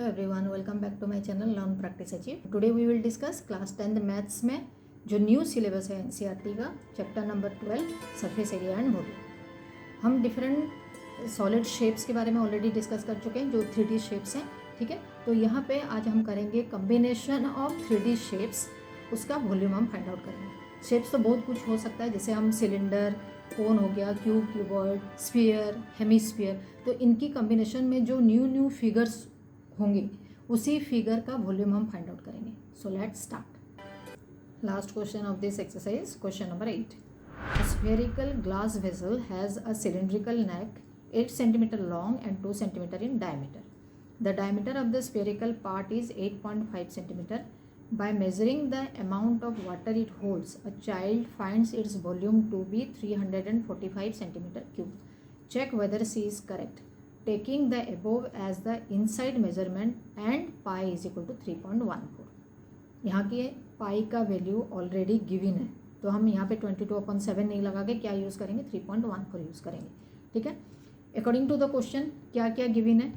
Everyone, welcome back to my channel learn practice achieve. Today we will discuss class 10 maths में जो new syllabus है NCERT का, chapter number 12 surface area and volume. हम different solid shapes के बारे में already discuss कर चुके हैं, जो 3D शेप्स हैं। ठीक है, तो यहाँ पे आज हम करेंगे कम्बिनेशन ऑफ 3D शेप्स, उसका वॉल्यूम हम फाइंड आउट करेंगे। शेप्स तो बहुत कुछ हो सकता है, जैसे हम सिलेंडर, कोन हो गया, क्यूब, क्यूबॉइड, स्फीयर, हेमीस्फीयर। तो इनकी कॉम्बिनेशन में जो न्यू फिगर्स होंगे, उसी फिगर का वॉल्यूम हम फाइंड आउट करेंगे। So let's start. Last question of this exercise, question number 8। A spherical glass vessel has a cylindrical neck 8 cm long and 2 cm in diameter. The diameter of the spherical part is 8.5 cm. By measuring the amount of water it holds, a child finds its volume to be 345 cm3. Check whether C is correct. Taking the above as the inside measurement and pi is equal to 3.14. यहाँ की पाई का value already given है, तो हम यहाँ पे 22/7 नहीं लगा के क्या यूज़ करेंगे, 3.14 यूज़ करेंगे। ठीक है, अकॉर्डिंग टू द क्वेश्चन क्या क्या गिवन है।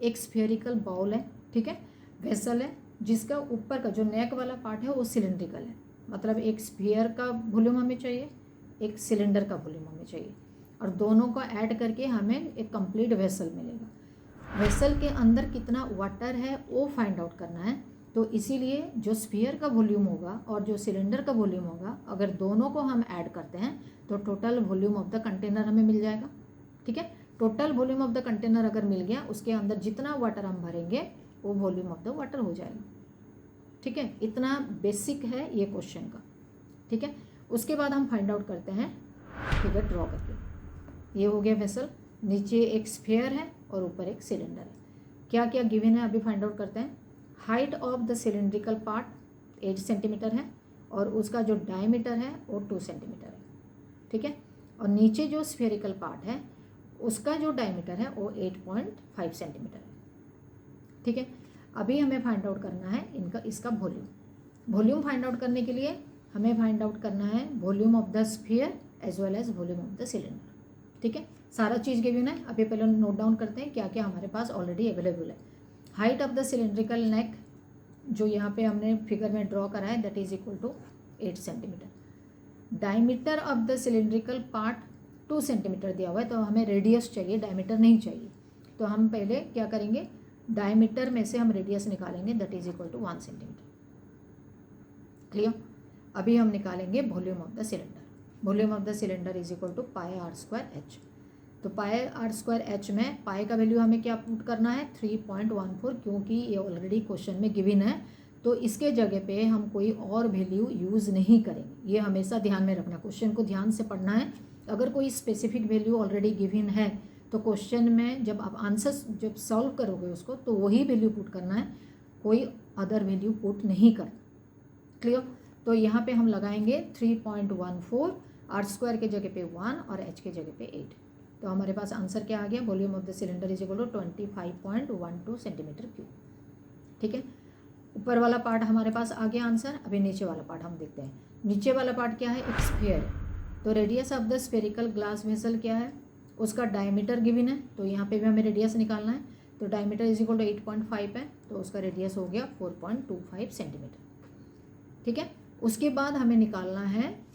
एक स्फेरिकल बाउल है, ठीक है, वेसल है, जिसका ऊपर का जो नेक वाला पार्ट है वो सिलेंड्रिकल है। मतलब एक स्फीयर का वॉल्यूम हमें चाहिए, एक सिलेंडर का वॉल्यूम हमें चाहिए, और दोनों को ऐड करके हमें एक कंप्लीट वेसल मिलेगा। वेसल के अंदर कितना वाटर है वो फाइंड आउट करना है। तो इसीलिए जो स्फीयर का वॉल्यूम होगा और जो सिलेंडर का वॉल्यूम होगा, अगर दोनों को हम ऐड करते हैं तो total volume of the container हमें मिल जाएगा। ठीक है, total volume of the container अगर मिल गया, उसके अंदर जितना वाटर हम भरेंगे वो वॉल्यूम ऑफ द वाटर हो जाएगा। ठीक है, इतना बेसिक है ये क्वेश्चन का। ठीक है, उसके बाद हम फाइंड आउट करते हैं फिगर ड्रॉ करके। ये हो गया वेसल, नीचे एक स्फीयर है और ऊपर एक सिलेंडर है। क्या क्या गिवन है अभी फाइंड आउट करते हैं। Height of the cylindrical part 8 centimetre है और उसका जो डायमीटर है वो 2 सेंटीमीटर है। ठीक है, और नीचे जो स्फेरिकल पार्ट है उसका जो डायमीटर है वो 8.5 सेंटीमीटर है। ठीक है, अभी हमें फाइंड आउट करना है इसका वॉल्यूम। वॉल्यूम फाइंड आउट करने के लिए हमें फाइंड आउट करना है volume of the sphere as well as volume of the cylinder. ठीक है, सारा चीज़ गिवन है। अभी पहले नोट डाउन करते हैं क्या क्या हमारे पास ऑलरेडी अवेलेबल है। Height of the cylindrical neck जो यहाँ पे हमने फिगर में ड्रॉ करा है, that is equal to 8 centimetre. Diameter of the cylindrical part 2 centimetre दिया हुआ है, तो हमें रेडियस चाहिए, डायमीटर नहीं चाहिए। तो हम पहले क्या करेंगे, डायमीटर में से हम रेडियस निकालेंगे, that is equal to 1 centimetre. Clear. अभी हम निकालेंगे volume of the cylinder. Volume of the cylinder is equal to pi R square H. तो पाई आर स्क्वायर एच में पाई का वैल्यू हमें क्या पुट करना है, 3.14, क्योंकि ये ऑलरेडी क्वेश्चन में गिवन है। तो इसके जगह पे हम कोई और वैल्यू यूज़ नहीं करेंगे। ये हमेशा ध्यान में रखना, क्वेश्चन को ध्यान से पढ़ना है। अगर कोई स्पेसिफिक वैल्यू ऑलरेडी गिवन है तो क्वेश्चन में जब आप आंसर जब सॉल्व करोगे उसको, तो वही वैल्यू पुट करना है, कोई अदर वैल्यू पुट नहीं करना। क्लियर। तो यहाँ पे हम लगाएंगे 3.14, आर स्क्वायर के जगह पे 1 और एच के जगह पे 8। तो हमारे पास आंसर क्या आ गया, volume of the cylinder is equal to 25.12 centimetre cube. ठीक है, ऊपर वाला पार्ट हमारे पास आ गया आंसर। अभी नीचे वाला पार्ट हम देखते हैं। नीचे वाला पार्ट क्या है, एक स्फीयर है। तो radius of the spherical glass vessel क्या है, उसका डायमीटर गिवन है, तो यहाँ पे भी हमें रेडियस निकालना है। तो डायमीटर इज इक्वल टू 8.5 है, तो उसका रेडियस हो गया 4.25 सेंटीमीटर। ठीक है, उसके बाद हमें निकालना है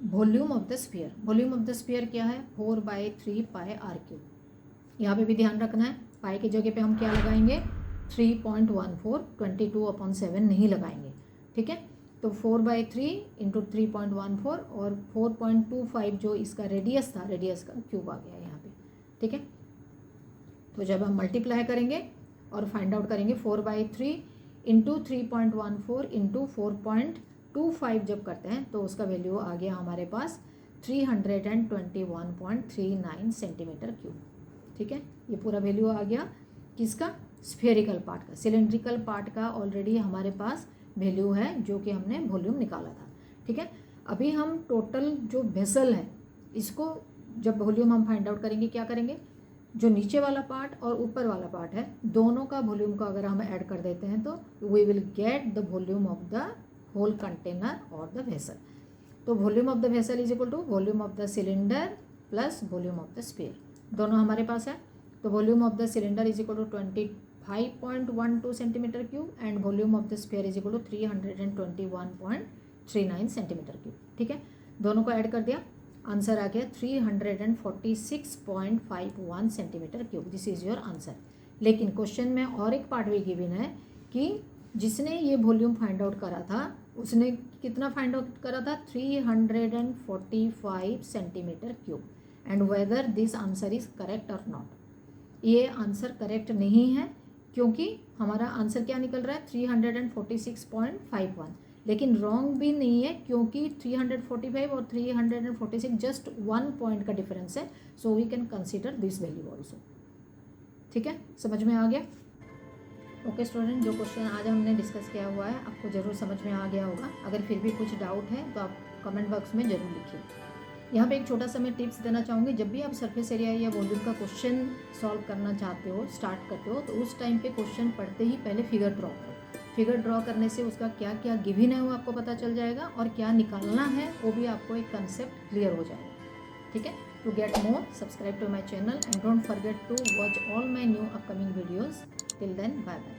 volume of the sphere. Volume of the sphere क्या है, 4/3 पाई आर क्यूब। यहाँ पे भी ध्यान रखना है, पाई की जगह पे हम क्या लगाएंगे, 3.14, 22/7 नहीं लगाएंगे। ठीक है, तो 4/3 इंटू 3.14 और 4.25 जो इसका रेडियस था, रेडियस का क्यूब आ गया यहाँ पे। ठीक है, तो जब हम मल्टीप्लाई करेंगे और फाइंड आउट करेंगे 4/3 इंटू 3.14 इंटू 4.25 जब करते हैं, तो उसका वैल्यू आ गया हमारे पास 321.39 सेंटीमीटर क्यूब। ठीक है, ये पूरा वैल्यू आ गया किसका, स्फेरिकल पार्ट का। सिलेंड्रिकल पार्ट का ऑलरेडी हमारे पास वैल्यू है, जो कि हमने वॉल्यूम निकाला था। ठीक है, अभी हम टोटल जो वेसल है, इसको जब वॉल्यूम हम फाइंड आउट करेंगे, क्या करेंगे, जो नीचे वाला पार्ट और ऊपर वाला पार्ट है, दोनों का वॉल्यूम को अगर हम ऐड कर देते हैं, तो we will get the volume of the whole container और द वेसल। तो volume of the vessel is equal to volume of the cylinder plus volume of the sphere, दोनों हमारे पास है। तो volume of the cylinder is equal to 5.12 centimetre cube and volume of the sphere is equal to 321.39 centimetre cube. ठीक है, दोनों को add कर दिया, आंसर आ गया 346.51 centimetre cube. This is your answer. लेकिन क्वेश्चन में और एक पार्ट भी गिवन है कि जिसने ये वॉल्यूम फाइंड आउट करा था उसने कितना फाइंड आउट करा था, 345 centimetre cube, and whether this answer is correct और नॉट। ये आंसर करेक्ट नहीं है क्योंकि हमारा आंसर क्या निकल रहा है 346.51, लेकिन रॉन्ग भी नहीं है क्योंकि 345 और 346 जस्ट 1 पॉइंट का डिफरेंस है, so we can consider this value also. ठीक है, समझ में आ गया? ओके स्टूडेंट, जो क्वेश्चन आज हमने डिस्कस किया हुआ है आपको ज़रूर समझ में आ गया होगा। अगर फिर भी कुछ डाउट है तो आप कमेंट बॉक्स में ज़रूर लिखिए। यहाँ पे एक छोटा सा मैं टिप्स देना चाहूँगी, जब भी आप सरफेस एरिया या वॉल्यूम का क्वेश्चन सॉल्व करना चाहते हो, स्टार्ट करते हो, तो उस टाइम पे क्वेश्चन पढ़ते ही पहले फिगर ड्रॉ करो। फिगर ड्रॉ करने से उसका क्या क्या गिवन है वो आपको पता चल जाएगा और क्या निकालना है वो भी आपको एक कंसेप्ट क्लियर हो जाएगा। ठीक है, to get more subscribe to my channel and don't forget to watch all my new upcoming videos. Till then, bye bye.